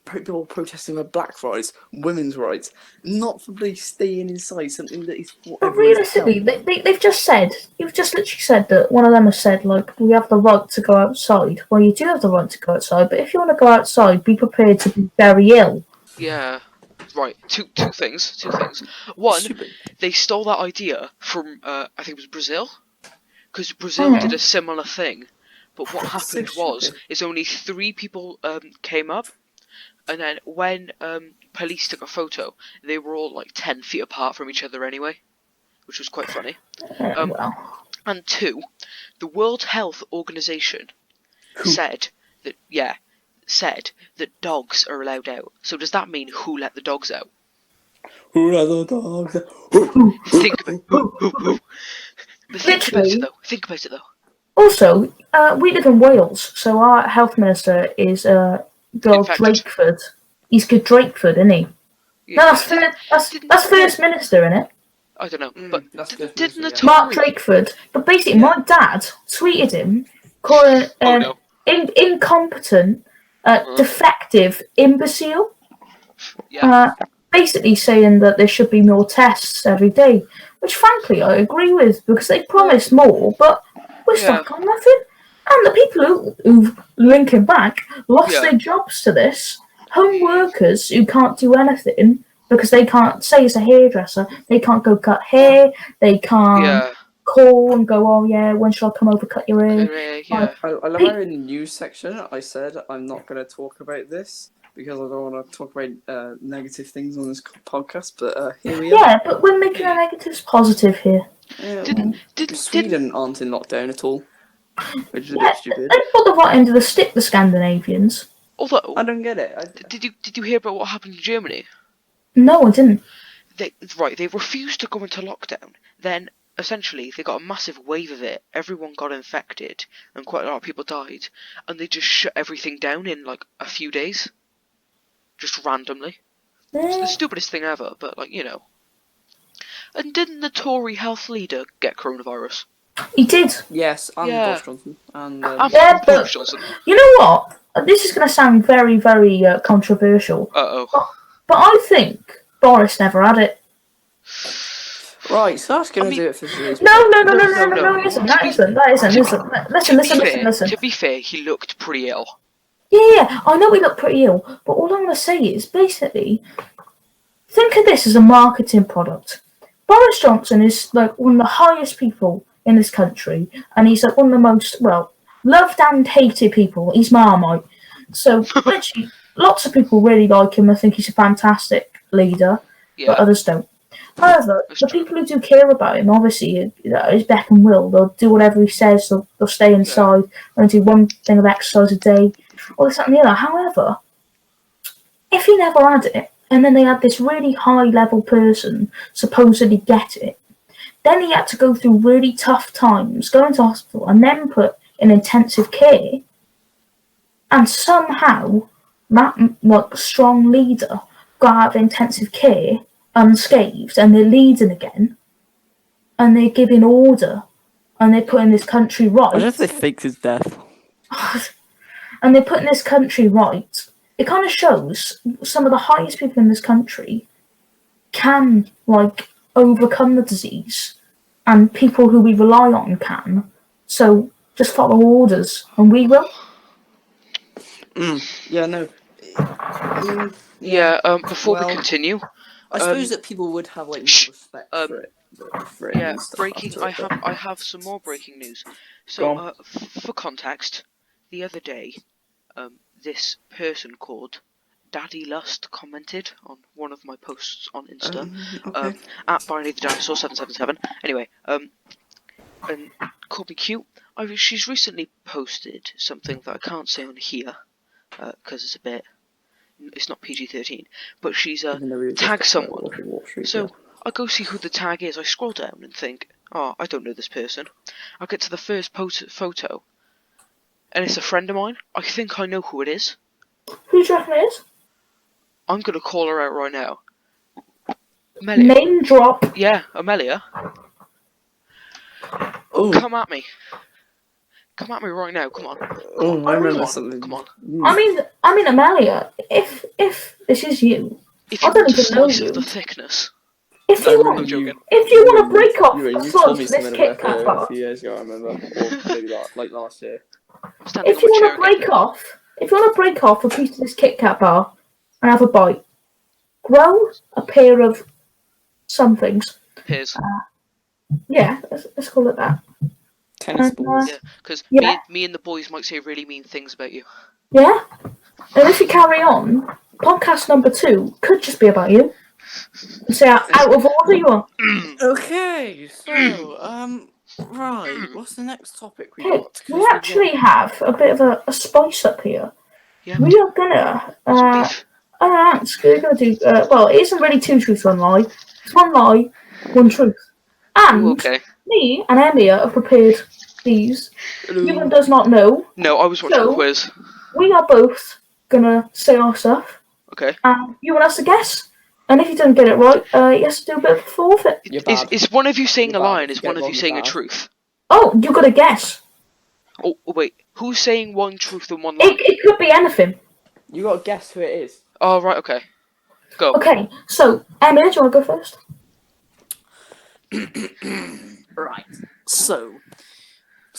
people protesting for black rights, women's rights, not for really staying inside something that is what But everyone's realistically, about. they've just said, you've just literally said that one of them has said, like, we have the right to go outside. Well, you do have the right to go outside, but if you want to go outside, be prepared to be very ill. Yeah. Right. Two things. One, Stupid. they stole that idea from I think it was Brazil, because Brazil Oh. did a similar thing. But what happened So was stupid. is only 3 people came up, and then when police took a photo, they were all like 10 feet apart from each other anyway, which was quite funny. Well, And 2, the World Health Organization said that dogs are allowed out. So does that mean who let the dogs out? Who are the dogs? Think about But think about it Literally. though. Think about it though. also, we live in Wales, so our health minister is good old Infected. Drakeford. He's good Drakeford, isn't he? No, that's First Minister, innit? I don't know, but that's didn't good, the yeah. Mark Tory... Drakeford. But basically, my dad tweeted him, calling Oh no. incompetent, defective, imbecile. Yeah. Basically saying that there should be more tests every day, which frankly I agree with because they promised more, but we're stuck on nothing. And the people who've linking back lost their jobs to this. Home workers who can't do anything because they can't, say it's a hairdresser, they can't go cut hair, they can't call and go, oh yeah, when shall I come over cut your hair? Yeah. I love how in the news section I said I'm not going to talk about this because I don't want to talk about negative things on this podcast, but here we are. Yeah, but we're making our negatives positive here. Yeah, Did Sweden aren't in lockdown at all, which is a bit stupid. They put the right end of the stick, the Scandinavians. although I don't get it. did you hear about what happened in Germany? No, I didn't. They refused to go into lockdown. Then essentially they got a massive wave of it. Everyone got infected, and quite a lot of people died. And they just shut everything down in like a few days, just randomly. It's the stupidest thing ever, but like, you know. And didn't the Tory health leader get coronavirus? He did. Yes, and Boris Johnson. And Yeah, Boris but Johnson. you know what? This is going to sound very, very controversial. But I think Boris never had it. right, so that's going to do it for today's No, no. listen, that isn't. Listen. To be fair, he looked pretty ill. Yeah, I know he looked pretty ill, but all I'm going to say is, basically, think of this as a marketing product. Boris Johnson is like one of the highest people in this country, and he's like one of the most, well, loved and hated people. He's Marmite. So, literally, lots of people really like him. I think he's a fantastic leader, but others don't. However, the people who do care about him, obviously, his beck and will, they'll do whatever he says, they'll stay inside, and do one thing of exercise a day, or this, that, and the other. However, if he never had it, and then they had this really high-level person supposedly get it, then he had to go through really tough times, go into hospital, and then put in intensive care, and somehow that strong leader got out of intensive care unscathed, and they're leading again, and they're giving order, and they're putting this country right. I don't know if they faked his death. And they're putting this country right. It kind of shows some of the highest people in this country can, like, overcome the disease, and people who we rely on can. So just follow orders, and we will. Yeah, no. Before we continue, I suppose that people would have like more respect for it. And stuff breaking. after it, I have some more breaking news. So, for context, the other day, this person called Daddy Lust commented on one of my posts on Insta, okay. at Barney the Dinosaur 777. Anyway, and called me cute. She's recently posted something that I can't say on here, because it's not PG-13, but she's tagged someone. So I go see who the tag is. I scroll down and think, oh, I don't know this person. I get to the first photo, and it's a friend of mine. I think I know who it is. Who do you reckon it is? I'm gonna call her out right now. Amelia. Name drop. Yeah, Amelia. Oh, Come at me. Come at me right now. Come on. I remember something. Come on. I mean, Amelia. If this is you, If I you don't want a even know slice you. of the thickness. If you want, I'm joking. if you want to break off You the told me slugs of this something Kit about Kat her a bar, few years ago, I remember. Or maybe like last year. Standing if you on my want chair to break off a piece of this Kit Kat bar and have a bite, grow a pair of somethings. Peers. Yeah, let's call it that. Tennis balls. Yeah, because Yeah. me and the boys might say really mean things about you. Yeah? And if you carry on, podcast number 2 could just be about you. And say how out of order you are. Okay, so right, what's the next topic we Hey, got? 'Cause we actually have a bit of a spice up here. Yeah. We are gonna Beef. we're gonna do well, it isn't really 2 truths, 1 lie. It's 1 lie, 1 truth. And Ooh, okay. me and Emia have prepared these. Ewan does not know. No, I was watching So- the quiz. We are both gonna say our stuff, Okay. and you want us to guess And if he doesn't get it right, he has to do a bit of a forfeit. You're Is bad. is one of you saying You're a bad. lie If and is you get one it of wrong, you you're saying a bad. truth? Oh, you got to guess. Oh wait, who's saying one truth and one lie? It could be anything. You got to guess who it is. Oh right, okay. Go. Okay, so Emma, do you want to go first? Right. So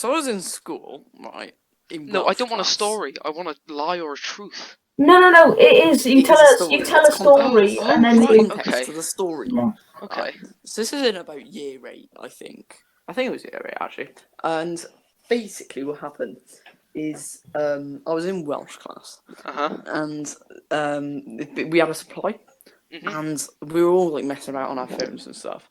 I was in school, right? In No, I Welsh don't want a class. story. I want a lie or a truth. No. It is. You It tell is a us. story. You tell It's a story, context. and then Oh, you. right. Context Okay. to the story. Yeah. Okay. Right. So this is in about year 8, I think. I think it was year 8 actually. And basically, what happened is I was in Welsh class, and we had a supply, Mhm. and we were all like messing about on our phones and stuff.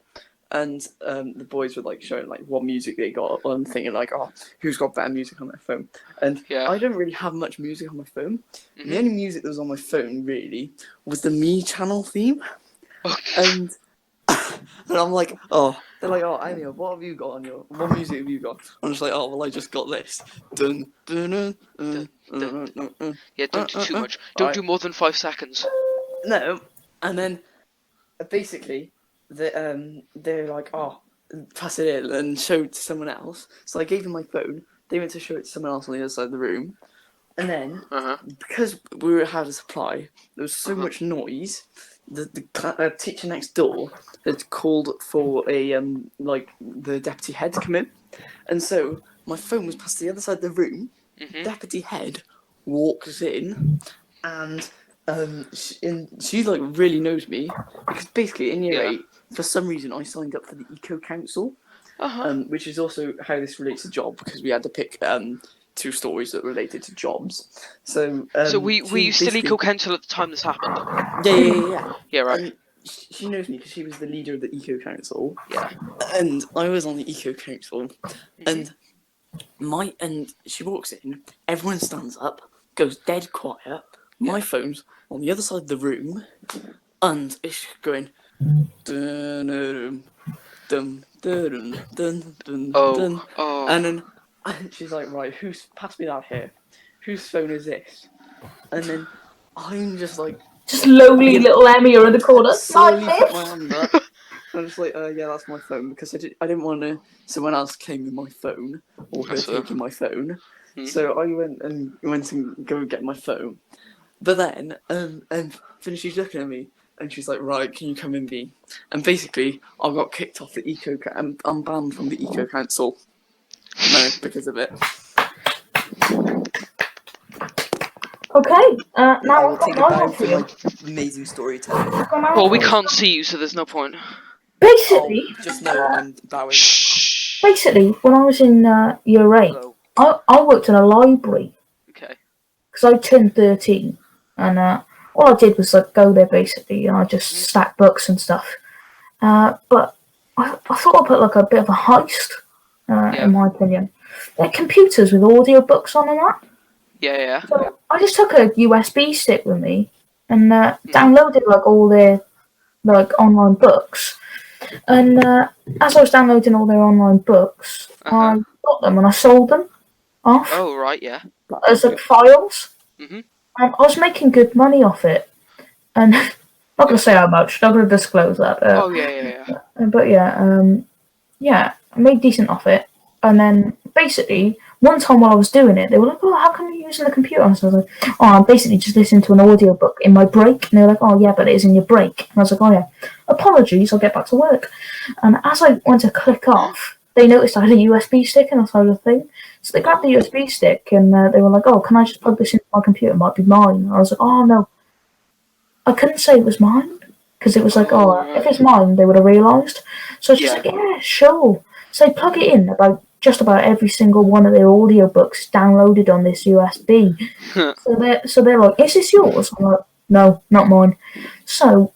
And the boys were like showing like what music they got, and thinking like, oh, who's got better music on their phone? And Yeah. I don't really have much music on my phone. Mhm. The only music that was on my phone really was the Me Channel theme, and and I'm like, oh, they're like, oh, Anya, what have you got on your, what music have you got? I'm just like, oh, well, I just got this. Dun, dun, dun, dun, dun, dun, dun. Yeah, don't do too much. Don't do more than 5 seconds. No, and then basically they're like, oh, pass it in and show it to someone else. So I gave them my phone. They went to show it to someone else on the other side of the room, and then because we had a supply, there was so much noise. The teacher next door had called for a like the deputy head to come in, and so my phone was passed to the other side of the room. Deputy head walks in, and she like really knows me because basically in year 8, for some reason I signed up for the Eco Council, which is also how this relates to job because we had to pick 2 stories that related to jobs. So were you still Eco Council at the time this happened? Yeah. Yeah, right. And she knows me because she was the leader of the Eco Council. Yeah. And I was on the Eco Council, and she walks in. Everyone stands up, goes dead quiet. My phone's on the other side of the room, and it's going. Dun, dun, dun, dun, dun, dun. Oh. And then she's like, right, pass me that here? Whose phone is this? And then I'm just like, Just lonely little Emmy are in the corner. slowly Like put my this. hand up. I'm just like, yeah, that's my phone because I didn't want someone else claiming my phone or her That's fair. taking my phone. So I went and go and get my phone. But then, she's looking at me and she's like, right, can you come in, me? And basically, I got kicked off the I'm banned from the Eco Council. No, because of it. Okay. I Now will I've got take a my bow one for for you. my amazing storytelling. Well, we can't see you, so there's no point. Basically, Just know I'm bowing. Shh. basically, when I was in year 8, Hello. I worked in a library Okay. because I turned 13, and all I did was like go there basically, and I just stacked books and stuff. But I thought I'd put like a bit of a heist, in my opinion. They're computers with audio books on and that. Yeah. So I just took a USB stick with me and downloaded like all their like online books. And as I was downloading all their online books, I got them and I sold them off Oh, right, yeah. as like files. Mhm. And I was making good money off it. And not gonna say how much. Not gonna disclose that. Oh, yeah. But yeah, I made decent off it. And then basically, one time while I was doing it, they were like, "Oh, how come you're using the computer?" And so I was like, "Oh, I'm basically just listening to an audiobook in my break." And they were like, "Oh, yeah, but it is in your break." And I was like, "Oh, yeah, apologies, I'll get back to work." And as I went to click off, they noticed I had a USB stick in the side of the thing. So they grabbed the USB stick and they were like, "Oh, can I just plug this into my computer? It might be mine." And I was like, "Oh, no." I couldn't say it was mine because it was like, if it's mine, they would have realised. So I was just like, "Yeah, sure." So they plug it in about just about every single one of their audiobooks downloaded on this USB. so they're like, "Is this yours?" I'm like, "No, not mine." So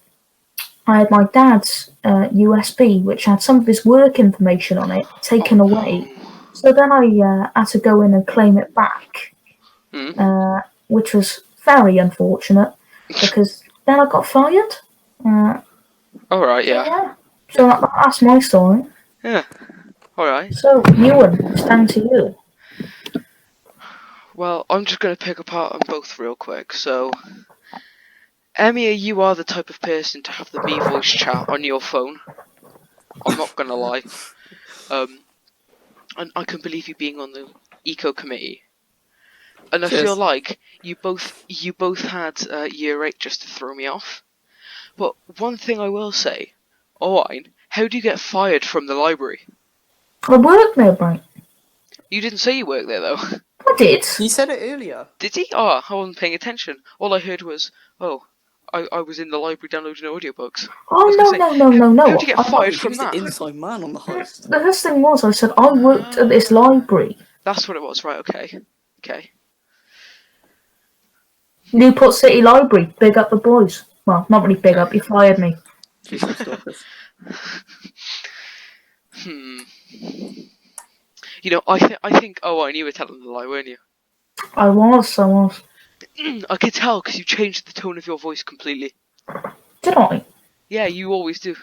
I had my dad's USB, which had some of his work information on it, taken away. So then I had to go in and claim it back, which was very unfortunate because then I got fired. Alright, yeah. So that's my story. Yeah. Alright. So, Ewan, it's down to you. Well, I'm just going to pick apart on both real quick. So, Emia, you are the type of person to have the me voice chat on your phone. I'm not gonna lie. And I can believe you being on the eco committee. And I Cheers. feel like you both had year 8 just to throw me off. But one thing I will say, Owain, how do you get fired from the library? I work there, mate. You didn't say you worked there though. I did. He said it earlier. Did he? Oh, I wasn't paying attention. All I heard was, oh, I was in the library downloading audiobooks. Oh, was no, gonna say, no. How'd you get I- fired He from was that? the inside man on the heist. The first thing was, I said, I worked at this library. That's what it was, right, okay. Okay. Newport City Library. Big up the boys. Well, not really big up. You fired me. Jesus, stop this. You know, I think, Owain, you were telling the lie, weren't you? I was. I could tell because you changed the tone of your voice completely. Did I? Yeah, you always do.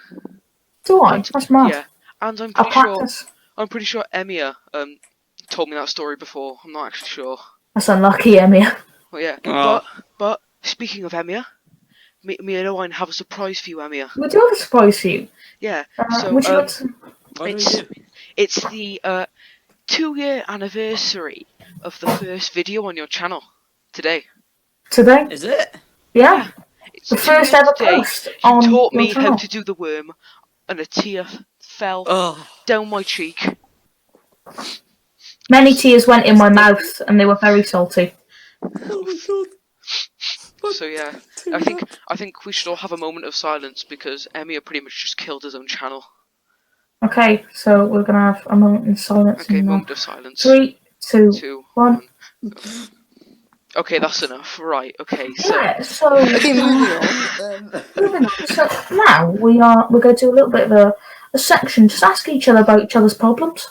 Do I? That's mad. Yeah, and I'm I pretty sure Emia told me that story before. I'm not actually sure. That's unlucky, Emia. Well, yeah, Oh. but speaking of Emia, me and Owain have a surprise for you, Emia. We do have a surprise for you. Yeah, Would you so like to... What do we it's do? it's the 2-year anniversary of the first video on your channel today. Today? Is it? Yeah. It's The 2 first years ever today. post You on taught your me how channel. to do the worm, and a tear fell Oh. down my cheek. Many tears went in my mouth, and they were very salty. Oh my god. So yeah, I think we should all have a moment of silence because Emia pretty much just killed his own channel. Okay, so we're gonna have a moment in silence. Okay, and, moment of silence. 3, 2, 2, 1. 1. Okay, that's enough. Right. Okay. So Yeah. So Okay, moving on. moving on. So now we're going to do a little bit of a section, just asking each other about each other's problems.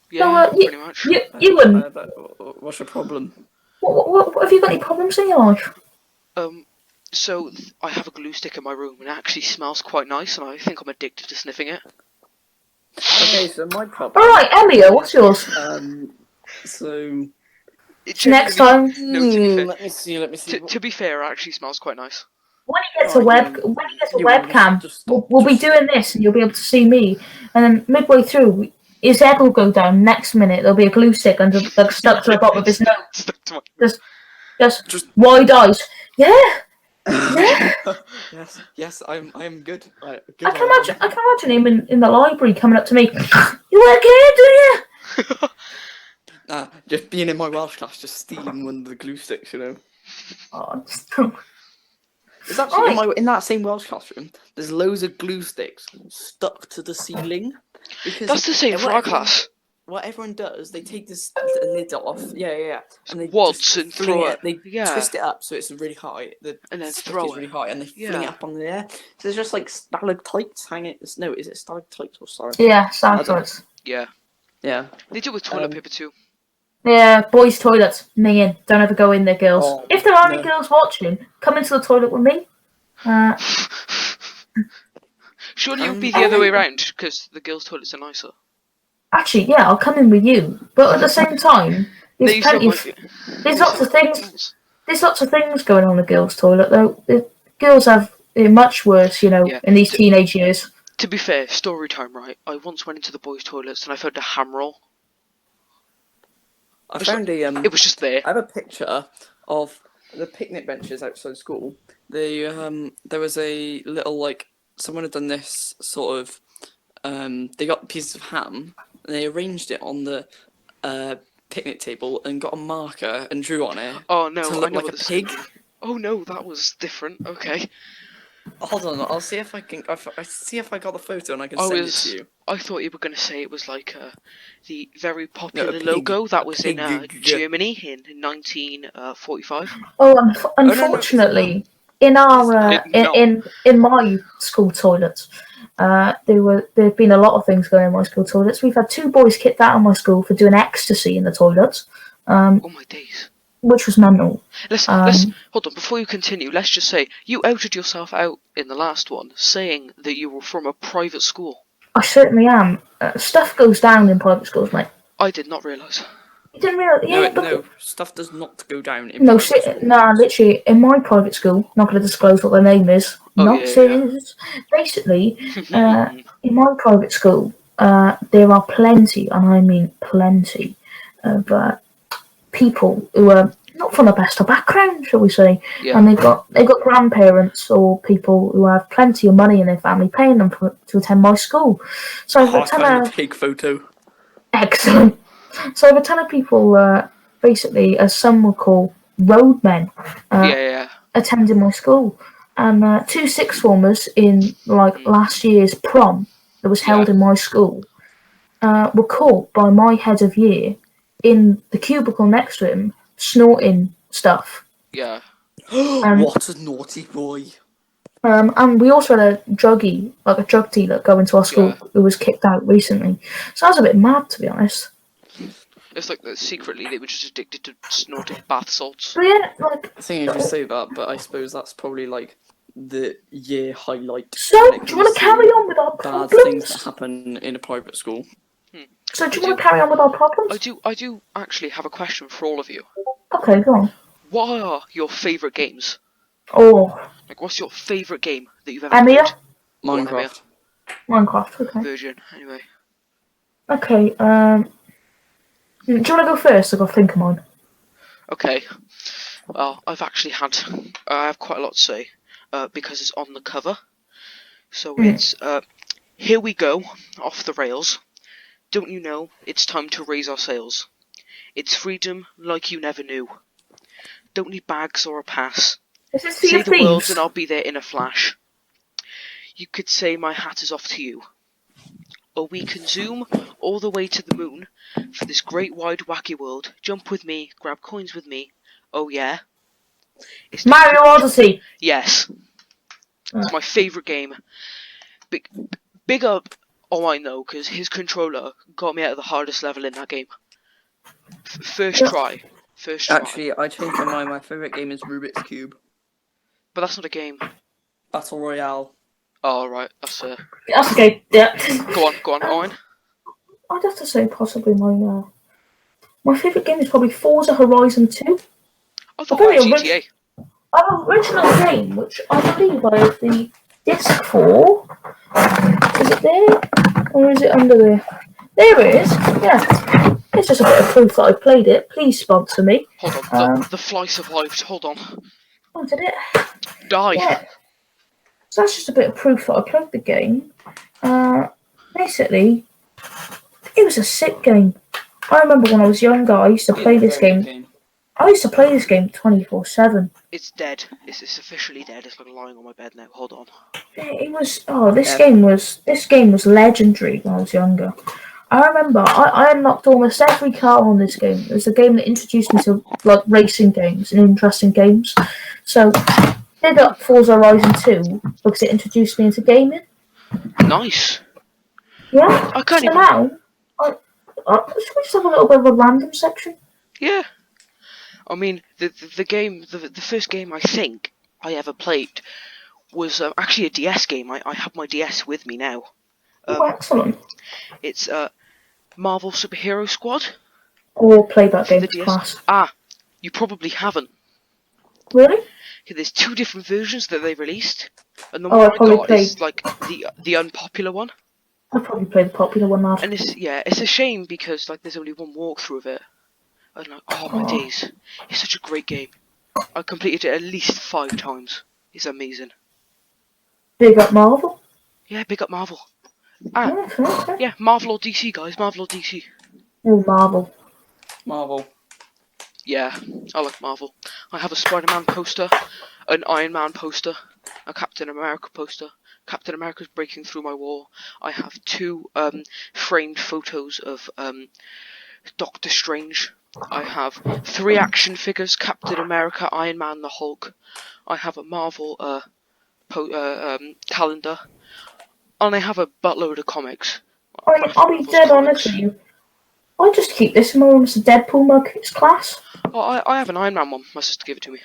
yeah, So, pretty much. You wouldn't. What's your problem? What have you got any problems in your life? So I have a glue stick in my room and it actually smells quite nice, and I think I'm addicted to sniffing it. Okay, so my problem. All right, Emio, what's yours? So. It Next genuinely- time, No, to be fair. Let me see. To be fair, it actually smells quite nice. when he gets a webcam, we'll be doing this, and you'll be able to see me. And then midway through, his head will go down. Next minute, there'll be a glue stick under, like, stuck to the bottom of his nose. Stuck to my- Just wide eyes. Yeah. Yeah. Yes, I'm good. Right, good. I can imagine him in the library coming up to me. You work here, do you? Just being in my Welsh class, just stealing one of the glue sticks, you know. Oh, It's actually Right. in that same Welsh classroom. There's loads of glue sticks stuck to the ceiling. Because That's the same for our class. What everyone does, they take the lid off, and they Waltz just and fling throw it. it. They Yeah. twist it up so it's really high. And then stick throw is it. really high, and they fling Yeah. it up on the air. So there's just like stalactites hanging. No, is it stalactites or stalactites? yeah, I don't sounds. Yeah. Yeah. They do with toilet Um, paper too. Yeah, boys' toilets. Me in. Don't ever go in there, girls. Oh, If there are any no. girls watching, come into the toilet with me. Surely it would be the other way around because the girls' toilets are nicer. Actually, yeah, I'll come in with you. But at the same time, there's They plenty sound of, like there's lots of things. There's lots of things going on in the girls' toilet, though. The girls have it much worse, Yeah. in these teenage years. To be fair, story time, right? I once went into the boys' toilets and I found a ham roll. I found a It was just there. I have a picture of the picnic benches outside school. There was a little someone had done this sort of they got pieces of ham and they arranged it on the picnic table and got a marker and drew on it Oh no, to I look know like what a this pig. is. Oh no, that was different. Okay. Hold on, I'll see if I can. I see if I got the photo and I can send it to you. I thought you were going to say it was like the very popular pig. logo that was in Pig. Germany in 1945. Oh, no, unfortunately, in our in my school toilets, there've been a lot of things going on in my school toilets. We've had 2 boys kicked out of my school for doing ecstasy in the toilets, Oh my days. which was mental. Let's hold on before you continue. Let's just say you outed yourself out in the last one, saying that you were from a private school. I certainly am. Stuff goes down in private schools, mate. I did not realise. You didn't realise? No, Yeah, but no, stuff does not go down in no, private school. nah, literally, in my private school, not going to disclose what their name is. Oh, not yeah, serious. Basically, in my private school, there are plenty, and I mean plenty, of people who are not from the best of background, shall we say, Yeah. and they've got grandparents or people who have plenty of money in their family paying them to attend my school. So I've I a ton found a of pig photo. excellent. So I have a ton of people, basically, as some would call roadmen, Yeah. attending my school, and two sixth formers in like last year's prom that was held in my school were caught by my head of year in the cubicle next to him snorting stuff. Yeah. What a naughty boy. And we also had a druggie, like a drug dealer, go into our school Yeah. who was kicked out recently. So I was a bit mad, to be honest. It's like that secretly they were just addicted to snorting bath salts. But yeah, like, I think you say that, but I suppose that's probably like the year highlight. so when it do you want comes to carry on with our bad things that problems? happen in a private school? So do you want to carry on with our I problems? do actually have a question for all of you. Okay, go on. What are your favourite games? Oh, Like, what's your favourite game that you've ever Emia? played? Go on, Minecraft. Minecraft, okay. Virgin, anyway. Okay, do you want to go first? I've got to think of mine. Okay. Well, I have quite a lot to say, because it's on the cover. So it's, here we go, off the rails. Don't you know, it's time to raise our sails. It's freedom like you never knew. Don't need bags or a pass. Is this Sea Say of the words Thieves? and I'll be there in a flash. You could say my hat is off to you. Or we can zoom all the way to the moon for this great wide wacky world. Jump with me, grab coins with me. Oh yeah. It's Mario Odyssey. Yes. It's my favourite game. Big up all I know, because his controller got me out of the hardest level in that game. First try. Actually, I changed my mind. My favourite game is Rubik's Cube. But that's not a game. Battle Royale. Oh, right. That's That's okay. Yeah. Go on, Owen. I'd have to say possibly my favourite game is probably Forza Horizon 2. I thought very it was GTA. An original game, which I believe I have the disc for. Is it there? Or is it under there? There it is. Yeah. It's just a bit of proof that I played it. Please sponsor me. Hold on. The fly survived. Hold on. Oh, did it? Die. Yeah. So that's just a bit of proof that I played the game. Basically, it was a sick game. I remember when I was younger, I used to play this game. I used to play this game 24/7. It's dead. It's officially dead. It's like lying on my bed now. Hold on. It was. Oh, this game was legendary when I was younger. I remember I unlocked almost every car on this game. It was a game that introduced me to like racing games and interesting games. So, big up Forza Horizon 2 because it introduced me into gaming. Nice. Yeah. I can't So even. now, should we just have a little bit of a random section? Yeah. I mean, the game, the first game I think I ever played was actually a DS game. I have my DS with me now. Oh, excellent. It's Marvel Superhero Squad. Or play that For game the DS. class. Ah, you probably haven't. Really? Okay, there's two different versions that they released, and the Oh, one I I probably got played- is like the unpopular one. I probably played the popular one last. And it's a shame because like there's only one walkthrough of it. And like, oh my days, it's such a great game. I completed it at least 5 times. It's amazing. Big up Marvel. Yeah, big up Marvel. Ah, Okay. yeah, Marvel or DC, guys. Marvel or DC. Oh, Marvel. Marvel. Yeah, I like Marvel. I have a Spider-Man poster, an Iron Man poster, a Captain America poster. Captain America's breaking through my wall. I have 2 framed photos of Doctor Strange. I have 3 action figures: Captain America, Iron Man, the Hulk. I have a Marvel calendar, and I have a buttload of comics. I'll be dead honest with you. I just keep this in my room as a Deadpool mug. It's class. Oh, I have an Iron Man one. My sister gave it to me.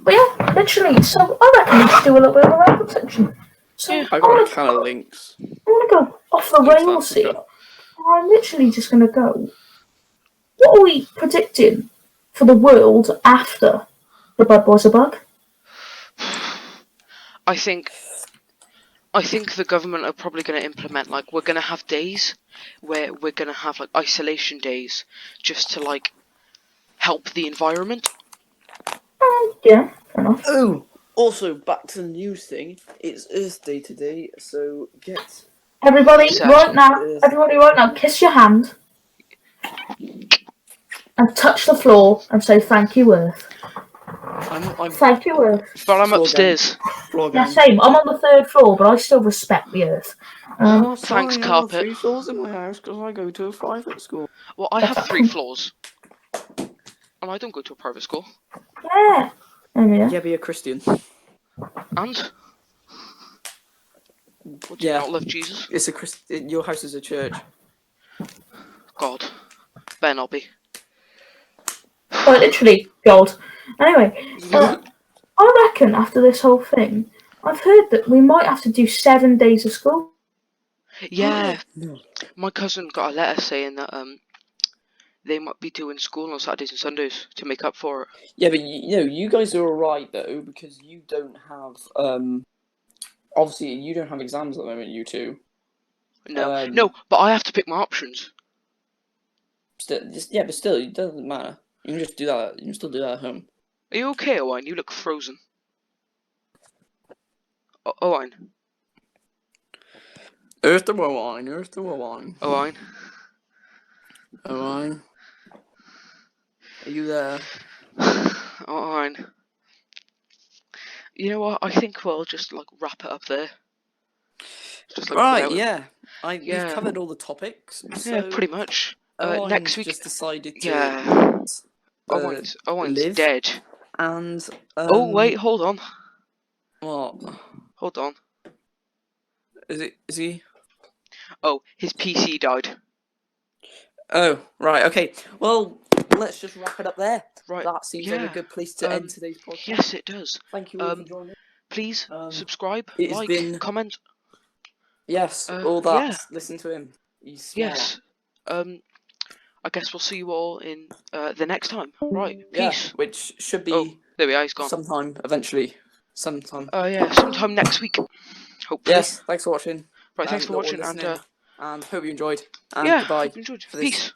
But yeah, literally. So I reckon we should do a little bit of a random section. So Yeah. I got a can of links. I want to go off the rails here. I'm literally just going to go what are we predicting for the world after the Budweiser bug? I think the government are probably going to implement, like, we're going to have days where we're going to have, like, isolation days just to, like, help the environment. Yeah, fair enough. Oh, also back to the news thing. It's Earth Day today, so get Everybody, Sad. right now, kiss your hand and touch the floor and say thank you, Earth. I'm Thank you, Earth. But I'm Floor upstairs. floor Yeah, gang. same. I'm on the 3rd floor, but I still respect the Earth. Oh, Thanks, sorry, I carpet. have 3 floors in my house because I go to a private school. Well, I have 3 floors. And I don't go to a private school. Yeah. There we go. Yeah, be a Christian. And? What, do you Yeah. not love Jesus? It's a your house is a church. God. Better not be. Quite literally, God. Anyway, I reckon after this whole thing, I've heard that we might have to do 7 days of school. Yeah. No. My cousin got a letter saying that they might be doing school on Saturdays and Sundays to make up for it. Yeah, but you guys are alright though because you don't have obviously you don't have exams at the moment. You two. No, no, but I have to pick my options. But still, it doesn't matter. You can just do that. You can still do that at home. Are you okay, Owen? You look frozen. Owen. Earth to wine, Earth to wine. Owen. Owen. Are you there? Owen. You know what? I think we'll just like wrap it up there. Just, like, Right, without- yeah. Yeah. We've covered all the topics. Yeah, So pretty much. Owen's Next week. just decided to Yeah. let, Owen's live. dead. And Oh wait, hold on. what? Hold on. Is he? Oh, his PC died. Oh, right, okay. Well, let's just wrap it up there. Right. That seems like yeah. a good place to end today's podcast. Yes, it does. Thank you all for joining. Please subscribe, it has like, been- comment. Yes, all that. yeah. Listen to him. He's smart. Yes. I guess we'll see you all in the next time. Right. Yeah, Peace. which should be Oh, there we are. He's gone. sometime eventually. Sometime. Yeah, sometime next week. Hopefully. Yes, thanks for watching. Right. Thanks for or watching, listening, and and hope you enjoyed. And yeah, goodbye hope you enjoyed. for this Peace.